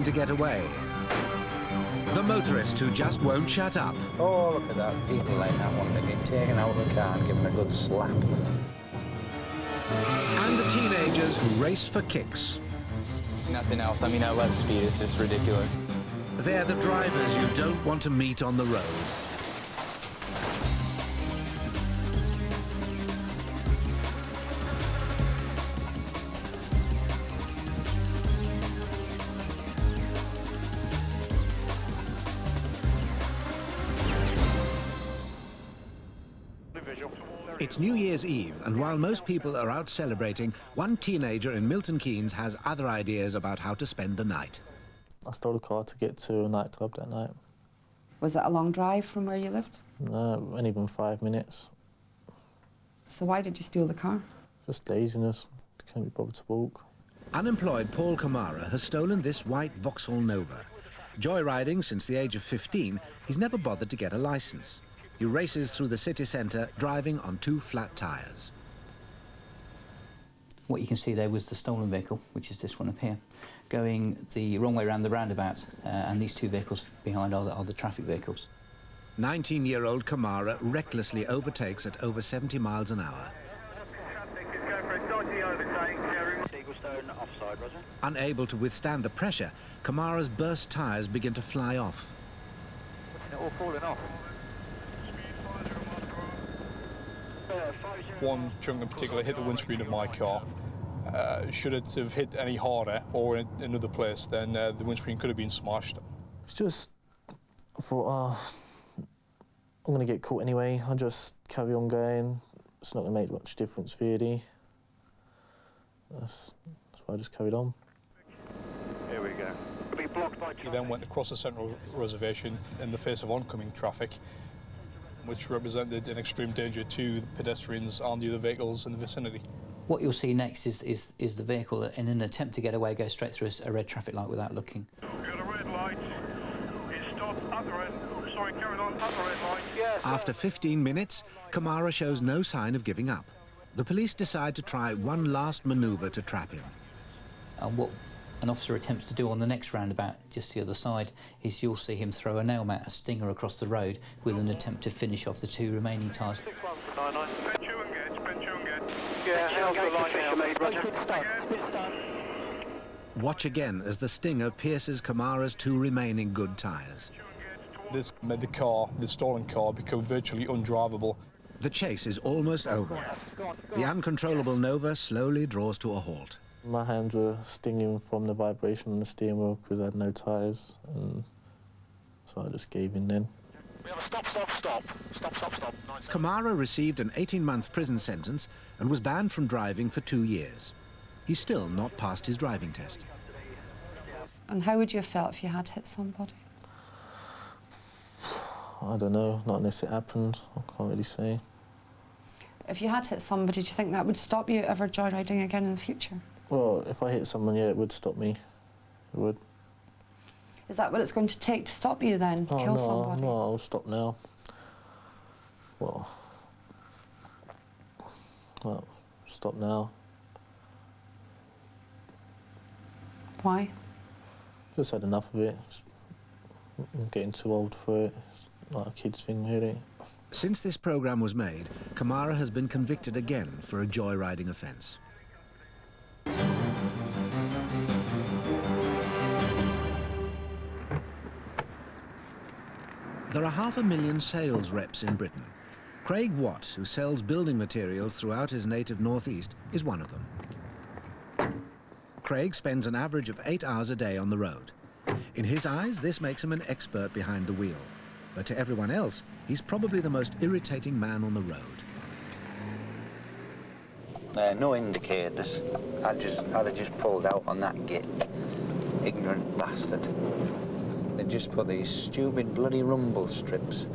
to get away. The motorist who just won't shut up. Oh, look at that. People like that one to get taken out of the car and given a good slap. And the teenagers who race for kicks. Nothing else. I mean, I love speed. It's just ridiculous. They're the drivers you don't want to meet on the road. It's New Year's Eve, and while most people are out celebrating, one teenager in Milton Keynes has other ideas about how to spend the night. I stole a car to get to a nightclub that night. Was it a long drive from where you lived? No, not even 5 minutes. So why did you steal the car? Just laziness, couldn't be bothered to walk. Unemployed Paul Kamara has stolen this white Vauxhall Nova. Joyriding since the age of 15, he's never bothered to get a licence. He races through the city centre, driving on 2 flat tyres. What you can see there was the stolen vehicle, which is this one up here, going the wrong way around the roundabout, and these 2 vehicles behind are the traffic vehicles. 19-year-old Kamara recklessly overtakes at over 70 miles an hour. Unable to withstand the pressure, Kamara's burst tyres begin to fly off. They're all falling off. One chunk in particular hit the windscreen of my car. Should it have hit any harder or in another place, then the windscreen could have been smashed. It's just, I thought, I'm going to get caught anyway. I'll just carry on going. It's not going to make much difference, really. That's why I just carried on. Here we go. He then went across the central reservation in the face of oncoming traffic, which represented an extreme danger to the pedestrians and the other vehicles in the vicinity. What you'll see next is the vehicle, in an attempt to get away, go straight through a red traffic light without looking. We've got a red light. It stopped other end. Sorry, carried on other red light. Yes. After 15 minutes, Kamara shows no sign of giving up. The police decide to try one last manoeuvre to trap him. And what an officer attempts to do on the next roundabout, just the other side, is you'll see him throw a nail mat, a stinger across the road, with an attempt to finish off the 2 remaining tyres. Watch again as the stinger pierces Kamara's 2 remaining good tyres. This made the stolen car, become virtually undrivable. The chase is almost over. The uncontrollable Nova slowly draws to a halt. My hands were stinging from the vibration on the steering wheel because I had no tyres, and so I just gave in then. We have a stop. Kamara received an 18-month prison sentence and was banned from driving for 2 years. He's still not passed his driving test. And how would you have felt if you had hit somebody? I don't know, not unless it happened. I can't really say. If you had hit somebody, do you think that would stop you ever joyriding again in the future? Well, if I hit someone, yeah, it would stop me. It would. Is that what it's going to take to stop you then, Oh, kill no, somebody? no, I'll stop now. Well, stop now. Why? Just had enough of it. I'm getting too old for it. It's not a kid's thing, really. Since this programme was made, Kamara has been convicted again for a joyriding offence. There are 500,000 sales reps in Britain. Craig Watt, who sells building materials throughout his native northeast, is one of them. Craig spends an average of 8 hours a day on the road. In his eyes, this makes him an expert behind the wheel. But to everyone else, he's probably the most irritating man on the road. No indicators. I'd have just pulled out on that git. Ignorant bastard. They've just put these stupid bloody rumble strips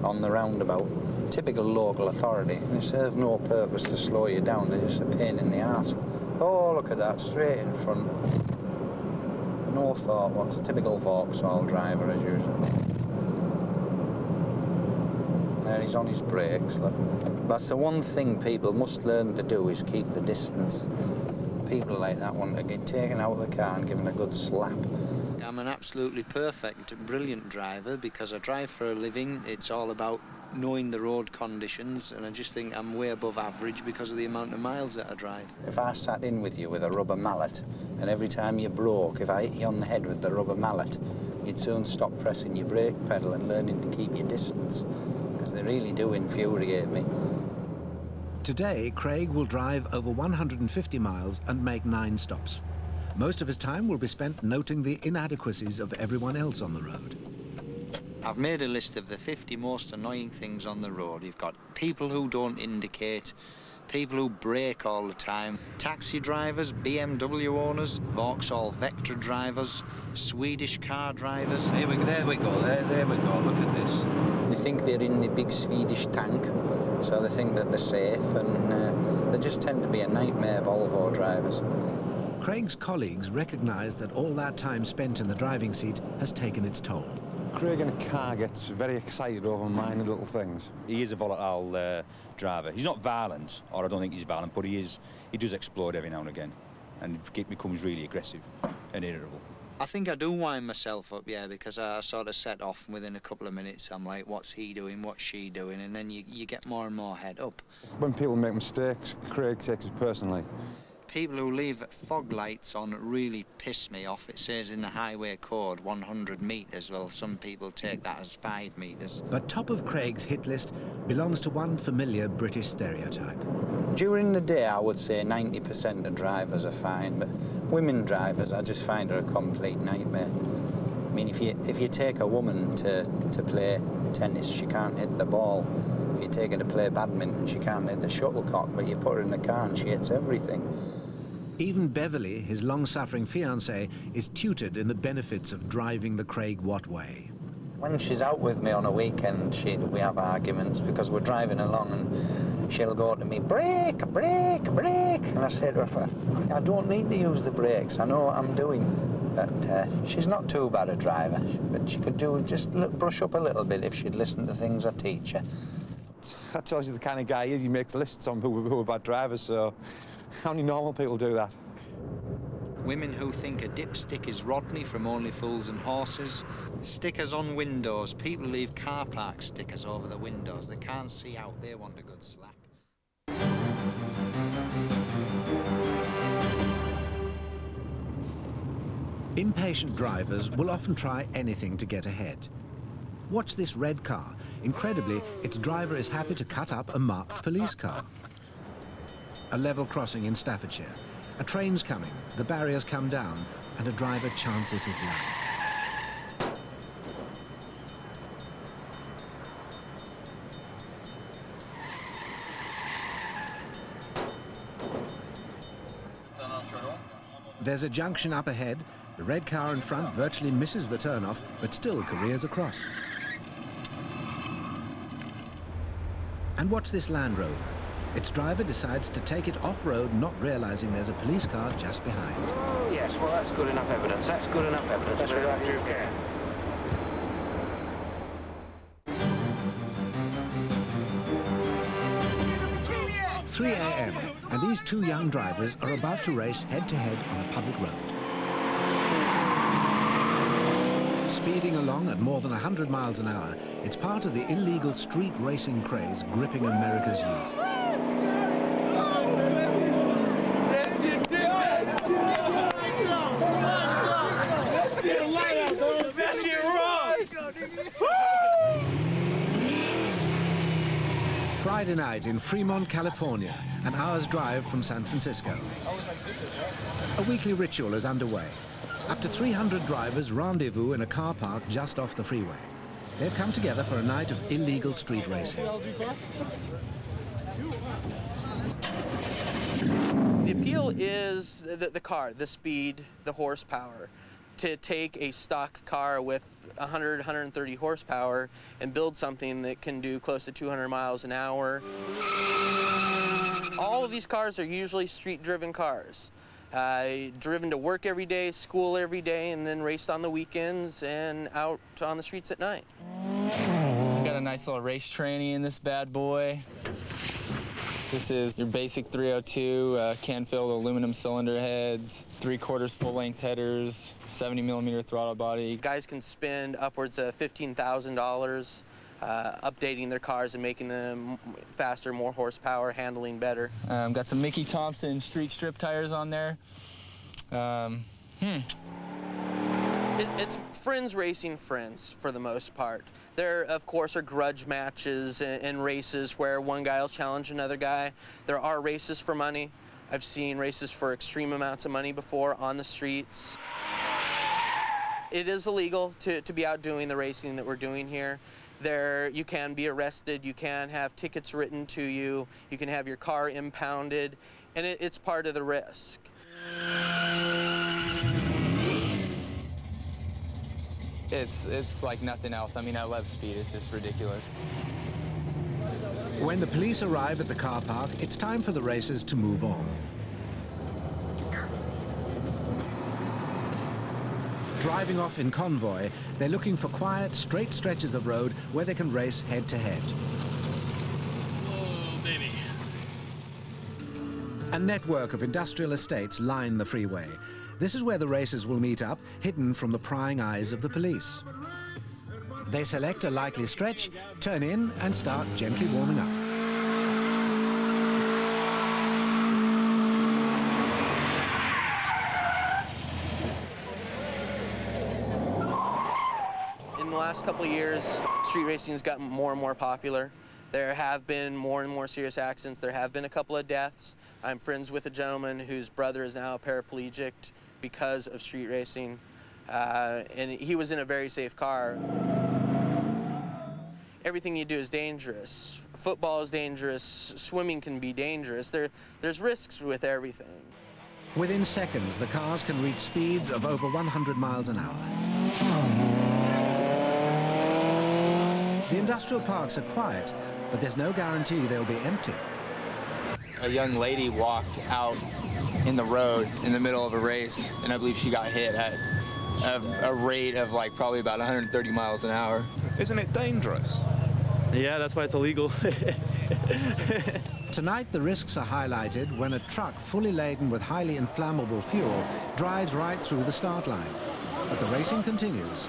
on the roundabout. Typical local authority. They serve no purpose to slow you down. They're just a pain in the arse. Oh, look at that, straight in front. No thought, what's typical Vauxhall driver as usual. There he's on his brakes, look. That's the one thing people must learn to do, is keep the distance. People like that want to get taken out of the car and given a good slap. I'm an absolutely perfect, brilliant driver because I drive for a living. It's all about knowing the road conditions, and I just think I'm way above average because of the amount of miles that I drive. If I sat in with you with a rubber mallet, and every time you broke, if I hit you on the head with the rubber mallet, you'd soon stop pressing your brake pedal and learning to keep your distance, because they really do infuriate me. Today, Craig will drive over 150 miles and make 9 stops. Most of his time will be spent noting the inadequacies of everyone else on the road. I've made a list of the 50 most annoying things on the road. You've got people who don't indicate, people who brake all the time, taxi drivers, BMW owners, Vauxhall Vectra drivers, Swedish car drivers. There we go, there we go, look at this. They think they're in the big Swedish tank, so they think that they're safe, and they just tend to be a nightmare Volvo drivers. Craig's colleagues recognise that all that time spent in the driving seat has taken its toll. Craig in a car gets very excited over minor little things. He is a volatile driver. He's not violent, or I don't think he's violent, but he does explode every now and again, and becomes really aggressive and irritable. I think I do wind myself up, yeah, because I sort of set off, and within a couple of minutes I'm like, what's he doing, what's she doing, and then you get more and more head up. When people make mistakes, Craig takes it personally. People who leave fog lights on really piss me off. It says in the highway code 100 metres. Well, some people take that as 5 metres. But top of Craig's hit list belongs to one familiar British stereotype. During the day, I would say 90% of drivers are fine, but women drivers, I just find are a complete nightmare. I mean, if you take a woman to play tennis, she can't hit the ball. If you take her to play badminton, she can't hit the shuttlecock, but you put her in the car and she hits everything. Even Beverly, his long-suffering fiancée, is tutored in the benefits of driving the Craig Watt way. When she's out with me on a weekend, we have arguments because we're driving along and she'll go to me, brake, brake, brake. And I say to her, I don't need to use the brakes, I know what I'm doing. But she's not too bad a driver, but she could just brush up a little bit if she'd listen to things I teach her. That tells you the kind of guy he is. He makes lists on who are bad drivers, so how many normal people do that? Women who think a dipstick is Rodney from Only Fools and Horses. Stickers on windows. People leave car park stickers over the windows. They can't see out. They want a good slap. Impatient drivers will often try anything to get ahead. Watch this red car. Incredibly, its driver is happy to cut up a marked police car. A level crossing in Staffordshire. A train's coming, the barriers come down, and a driver chances his luck. There's a junction up ahead. The red car in front virtually misses the turnoff, but still careers across. And watch this Land Rover. Its driver decides to take it off-road, not realising there's a police car just behind. Oh, yes, well, that's good enough evidence. That's good enough evidence. That's right, you can. 3 a.m. and these two young drivers are about to race head-to-head on a public road. Speeding along at more than 100 miles an hour, it's part of the illegal street racing craze gripping America's youth. Friday night in Fremont, California, an hour's drive from San Francisco. A weekly ritual is underway. Up to 300 drivers rendezvous in a car park just off the freeway. They've come together for a night of illegal street racing. The appeal is the car, the speed, the horsepower. To take a stock car with 100, 130 horsepower and build something that can do close to 200 miles an hour. All of these cars are usually street-driven cars. Driven to work every day, school every day, and then raced on the weekends and out on the streets at night. Got a nice little race tranny in this bad boy. This is your basic 302 can-filled aluminum cylinder heads, 3/4 full-length headers, 70mm throttle body. Guys can spend upwards of $15,000 updating their cars and making them faster, more horsepower, handling better. Got some Mickey Thompson street strip tires on there. It's friends racing friends for the most part. There, of course, are grudge matches and races where one guy will challenge another guy. There are races for money. I've seen races for extreme amounts of money before on the streets. It is illegal to be out doing the racing that we're doing here. There, you can be arrested, you can have tickets written to you, you can have your car impounded, and it's part of the risk. It's like nothing else. I mean, I love speed. It's just ridiculous. When the police arrive at the car park, it's time for the racers to move on. Driving off in convoy, they're looking for quiet, straight stretches of road where they can race head-to-head. Oh, baby. A network of industrial estates line the freeway. This is where the racers will meet up, hidden from the prying eyes of the police. They select a likely stretch, turn in, and start gently warming up. In the last couple of years, street racing has gotten more and more popular. There have been more and more serious accidents. There have been a couple of deaths. I'm friends with a gentleman whose brother is now paraplegic because of street racing, and he was in a very safe car. Everything you do is dangerous. Football is dangerous, swimming can be dangerous. There's risks with everything. Within seconds, the cars can reach speeds of over 100 miles an hour. The industrial parks are quiet, but there's no guarantee they'll be empty. A young lady walked out in the road in the middle of a race, and I believe she got hit at a rate of like probably about 130 miles an hour. Isn't it dangerous? Yeah, that's why it's illegal. Tonight, the risks are highlighted when a truck fully laden with highly inflammable fuel drives right through the start line. But the racing continues.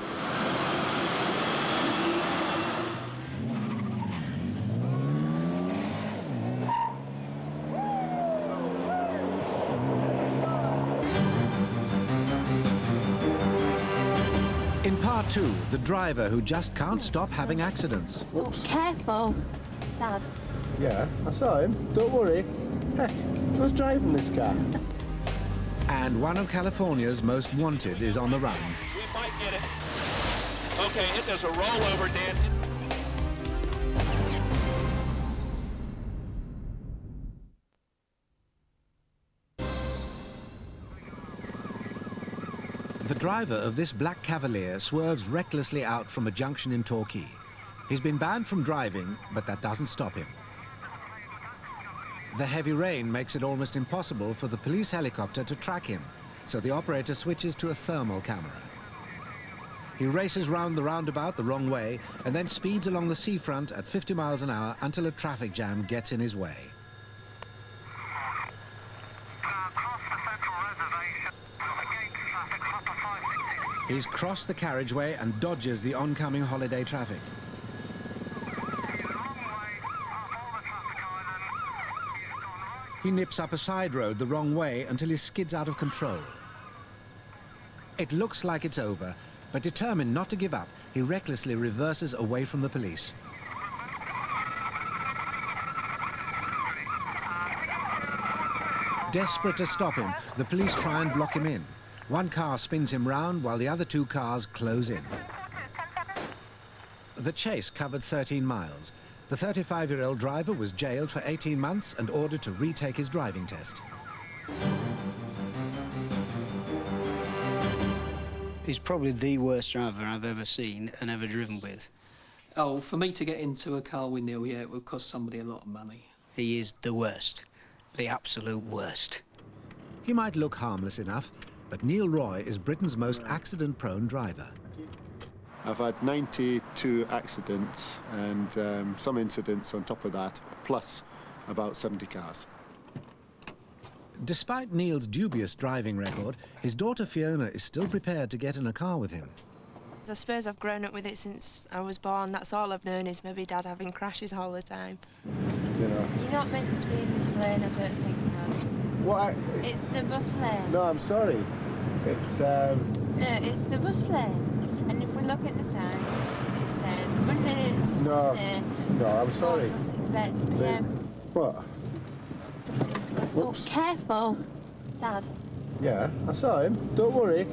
In part two, the driver who just can't stop having accidents. Oops. Careful, Dad. Yeah, I saw him. Don't worry. Heck, I was driving this car. And one of California's most wanted is on the run. We might get it. Okay, it does a rollover, Dan. The driver of this black Cavalier swerves recklessly out from a junction in Torquay. He's been banned from driving, but that doesn't stop him. The heavy rain makes it almost impossible for the police helicopter to track him, so the operator switches to a thermal camera. He races round the roundabout the wrong way and then speeds along the seafront at 50 miles an hour until a traffic jam gets in his way. He's crossed the carriageway and dodges the oncoming holiday traffic. He nips up a side road the wrong way until he skids out of control. It looks like it's over, but determined not to give up, he recklessly reverses away from the police. Desperate to stop him, the police try and block him in. One car spins him round while the other two cars close in. The chase covered 13 miles. The 35-year-old driver was jailed for 18 months and ordered to retake his driving test. He's probably the worst driver I've ever seen and ever driven with. Oh, for me to get into a car with Neil, yeah, it would cost somebody a lot of money. He is the worst. The absolute worst. He might look harmless enough, but Neil Roy is Britain's most accident-prone driver. I've had 92 accidents and some incidents on top of that, plus about 70 cars. Despite Neil's dubious driving record, his daughter Fiona is still prepared to get in a car with him. I suppose I've grown up with it since I was born. That's all I've known is maybe Dad having crashes all the time. You know. You're not meant to be in this lane, I don't think, Dad. What? It's the bus lane. No, I'm sorry. It's, No, it's the bus lane. And if we look at the sign, it says Monday to Saturday. No, I'm sorry. 4 till 6:30 p.m. What? Oh, careful, Dad. Yeah, I saw him. Don't worry.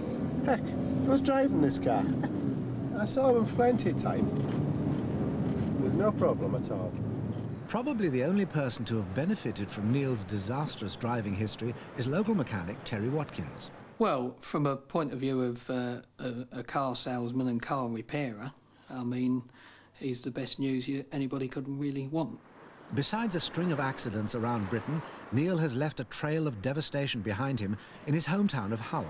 Heck, who's driving this car? I saw him plenty of time. There's no problem at all. Probably the only person to have benefited from Neil's disastrous driving history is local mechanic Terry Watkins. Well, from a point of view of a car salesman and car repairer, I mean, he's the best news anybody could really want. Besides a string of accidents around Britain, Neil has left a trail of devastation behind him in his hometown of Hull.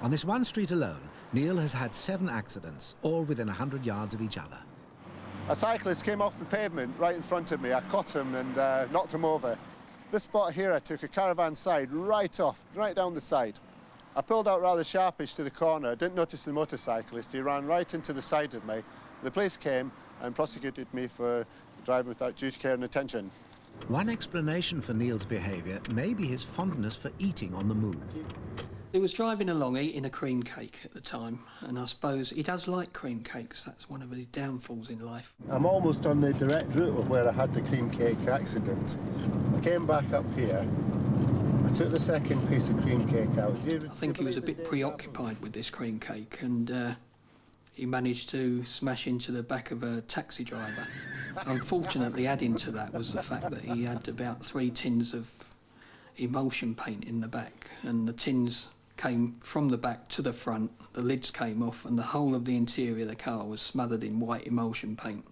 On this one street alone, Neil has had 7 accidents, all within 100 yards of each other. A cyclist came off the pavement right in front of me. I caught him and knocked him over. This spot here, I took a caravan side right off, right down the side. I pulled out rather sharpish to the corner. I didn't notice the motorcyclist. He ran right into the side of me. The police came and prosecuted me for driving without due care and attention. One explanation for Neil's behaviour may be his fondness for eating on the move. He was driving along eating a cream cake at the time, and I suppose he does like cream cakes. That's one of his downfalls in life. I'm almost on the direct route of where I had the cream cake accident. I came back up here. I took the second piece of cream cake out. I think he was a bit preoccupied with this cream cake, and he managed to smash into the back of a taxi driver. Unfortunately, adding to that was the fact that he had about 3 tins of emulsion paint in the back, and the tins came from the back to the front, the lids came off, and the whole of the interior of the car was smothered in white emulsion paint.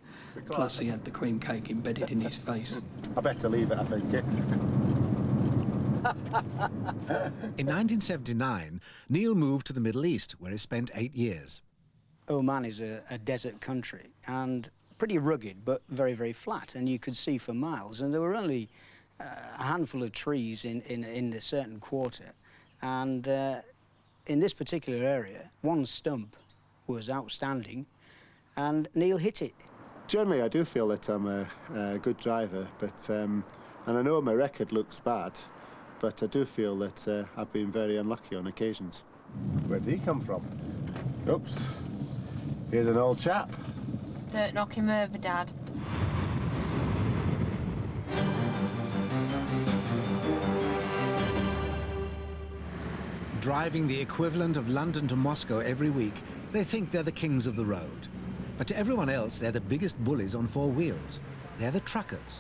Plus he had the cream cake embedded in his face. I better leave it, I think. In 1979, Neil moved to the Middle East, where he spent 8 years. Oman is a desert country and pretty rugged, but very, very flat, and you could see for miles. And there were only a handful of trees in a certain quarter. And in this particular area, one stump was outstanding, and Neil hit it. Generally, I do feel that I'm a good driver, but and I know my record looks bad, but I do feel that I've been very unlucky on occasions. Where did he come from? Oops. Here's an old chap. Don't knock him over, Dad. Driving the equivalent of London to Moscow every week, they think they're the kings of the road. But to everyone else, they're the biggest bullies on 4 wheels. They're the truckers.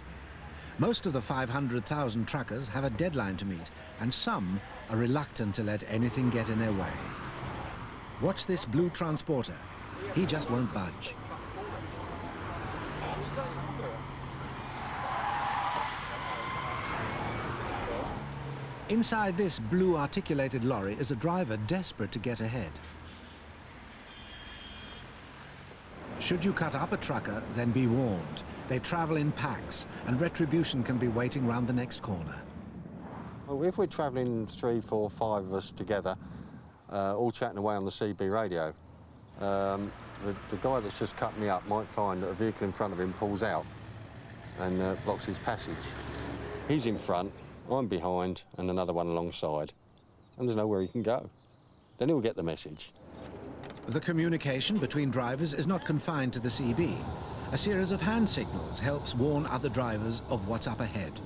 Most of the 500,000 truckers have a deadline to meet, and some are reluctant to let anything get in their way. Watch this blue transporter. He just won't budge. Inside this blue articulated lorry is a driver desperate to get ahead. Should you cut up a trucker, then be warned. They travel in packs, and retribution can be waiting round the next corner. Well, if we're travelling 3, 4, 5 of us together, all chatting away on the CB radio, the guy that's just cut me up might find that a vehicle in front of him pulls out and blocks his passage. He's in front, I'm behind, and another one alongside, and there's nowhere he can go. Then he'll get the message. The communication between drivers is not confined to the CB. A series of hand signals helps warn other drivers of what's up ahead.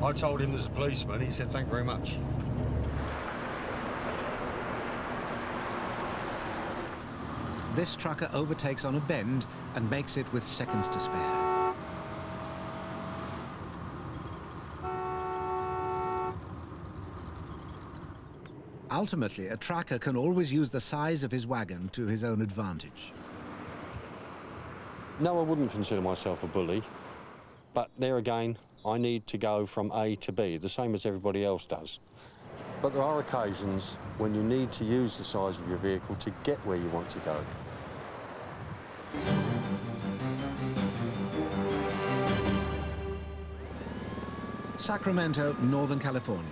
I told him there's a policeman. He said, thank you very much. This trucker overtakes on a bend and makes it with seconds to spare. Ultimately, a tracker can always use the size of his wagon to his own advantage. No, I wouldn't consider myself a bully, but there again, I need to go from A to B, the same as everybody else does. But there are occasions when you need to use the size of your vehicle to get where you want to go. Sacramento, Northern California,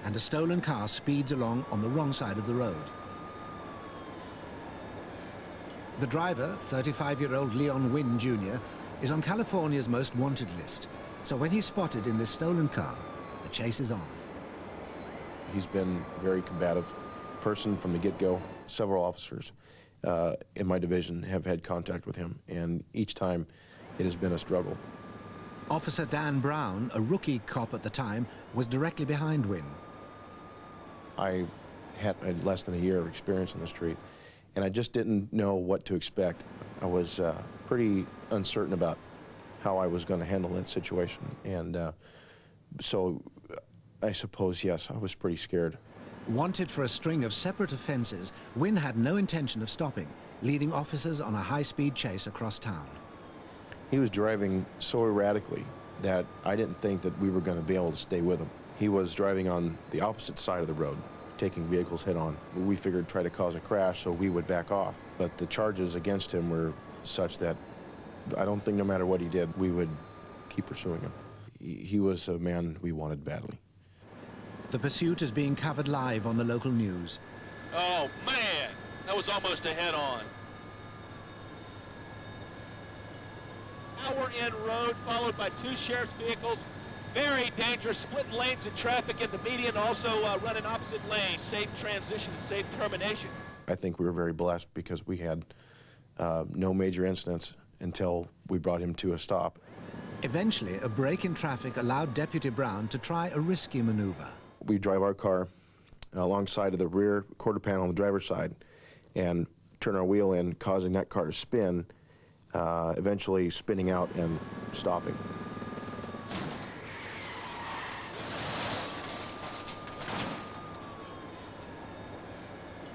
and a stolen car speeds along on the wrong side of the road. The driver, 35-year-old Leon Wynn Jr., is on California's most wanted list, so when he's spotted in this stolen car, the chase is on. He's been a very combative person from the get-go. Several officers in my division have had contact with him, and each time it has been a struggle. Officer Dan Brown, a rookie cop at the time, was directly behind Wynn. I had less than a year of experience on the street, and I just didn't know what to expect. I was pretty uncertain about how I was going to handle that situation, and so I suppose, yes, I was pretty scared. Wanted for a string of separate offences, Wynn had no intention of stopping, leading officers on a high-speed chase across town. He was driving so erratically that I didn't think that we were going to be able to stay with him. He was driving on the opposite side of the road, taking vehicles head-on. We figured try to cause a crash so we would back off, but the charges against him were such that I don't think no matter what he did, we would keep pursuing him. He was a man we wanted badly. The pursuit is being covered live on the local news. Oh, man! That was almost a head-on. Now we're in road, followed by two sheriff's vehicles. Very dangerous, splitting lanes of traffic in the median, also running opposite lanes. Safe transition and safe termination. I think we were very blessed because we had no major incidents until we brought him to a stop. Eventually, a break in traffic allowed Deputy Brown to try a risky maneuver. We drive our car alongside of the rear quarter panel on the driver's side and turn our wheel in, causing that car to spin, eventually spinning out and stopping.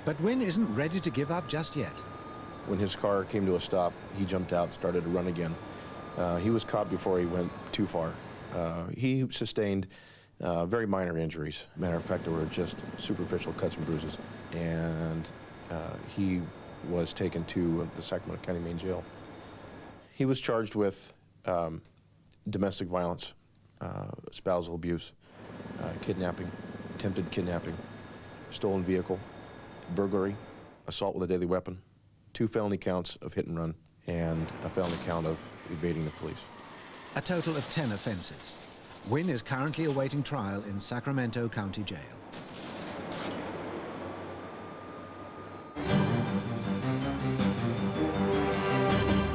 But Wynn isn't ready to give up just yet. When his car came to a stop, he jumped out, started to run again. He was caught before he went too far. He sustained very minor injuries. Matter of fact, there were just superficial cuts and bruises. And he was taken to the Sacramento County Main Jail. He was charged with domestic violence, spousal abuse, kidnapping, attempted kidnapping, stolen vehicle, burglary, assault with a deadly weapon, 2 felony counts of hit and run, and a felony count of evading the police. A total of 10 offences. Wynn is currently awaiting trial in Sacramento County Jail.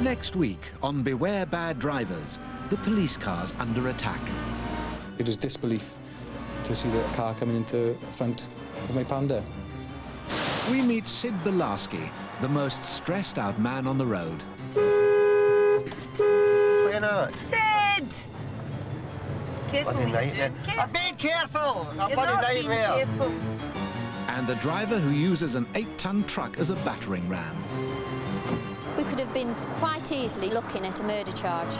Next week on Beware Bad Drivers, the police car's under attack. It was disbelief to see that car coming into front of my Panda. We meet Sid Belarski, the most stressed out man on the road. Where not? Sid! Careful Bloody what you nightmare. do. I'm being careful! I'm You're bloody not being nightmare. careful. And the driver who uses an 8-ton truck as a battering ram. We could have been quite easily looking at a murder charge.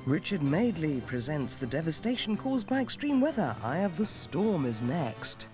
Richard Madeley presents the devastation caused by extreme weather. Eye of the Storm is next.